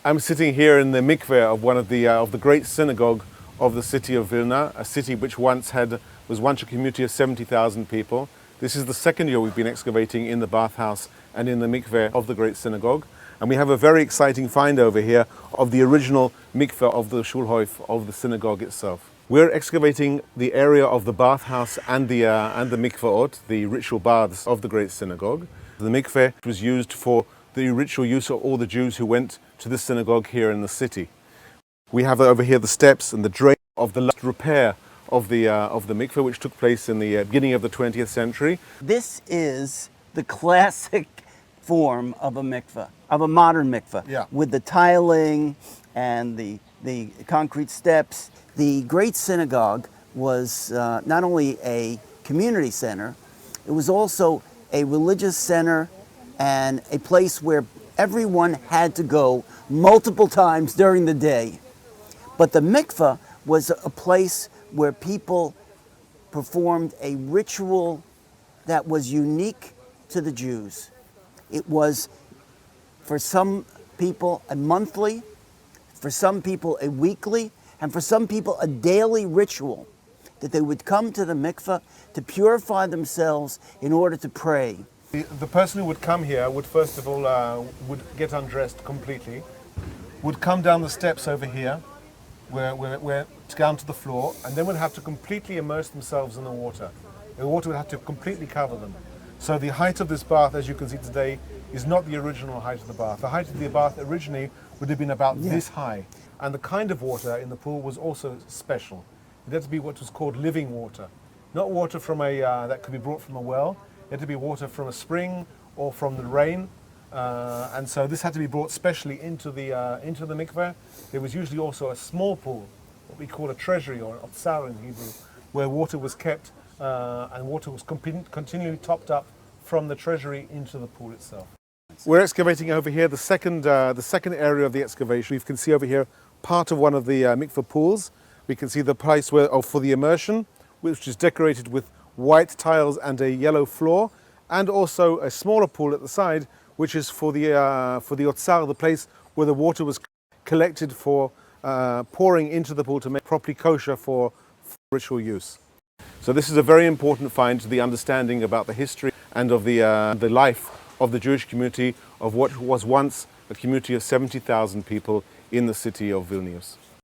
I'm sitting here in the mikveh of one of the great synagogue of the city of Vilna, a city which was once a community of 70,000 people. This is the second year we've been excavating in the bathhouse and in the mikveh of the great synagogue. And we have a very exciting find over here of the original mikveh of the shulhof of the synagogue itself. We're excavating the area of the bathhouse and the mikvaot, the ritual baths of the great synagogue. The mikveh was used for the ritual use of all the Jews who went to the synagogue here in the city. We have over here the steps and the drain of the last repair of the mikveh, which took place in the beginning of the 20th century. This is the classic form of a mikveh, of a modern mikveh, Yeah. with the tiling and the concrete steps. The great synagogue was not only a community center, it was also a religious center and a place where everyone had to go multiple times during the day. But the mikveh was a place where people performed a ritual that was unique to the Jews. It was, for some people, a monthly, for some people a weekly, and for some people a daily ritual that they would come to the mikveh to purify themselves in order to pray. The person who would come here would first of all would get undressed completely, would come down the steps over here, where down to the floor, and then would have to completely immerse themselves in the water. The water would have to completely cover them. So the height of this bath, as you can see today, is not the original height of the bath. The height of the bath originally would have been about this high. And the kind of water in the pool was also special. It had to be what was called living water. Not water from that could be brought from a well. It had to be water from a spring or from the rain. And so this had to be brought specially into the mikveh. There was usually also a small pool, what we call a treasury or an otsar in Hebrew, where water was kept and water was continually topped up from the treasury into the pool itself. We're excavating over here the second area of the excavation. You can see over here part of one of the mikveh pools. We can see the place for the immersion, which is decorated with white tiles and a yellow floor, and also a smaller pool at the side, which is for the otsar, the place where the water was collected for pouring into the pool to make properly kosher for ritual use. So this is a very important find to the understanding about the history and of the life of the Jewish community of what was once a community of 70,000 people in the city of Vilnius.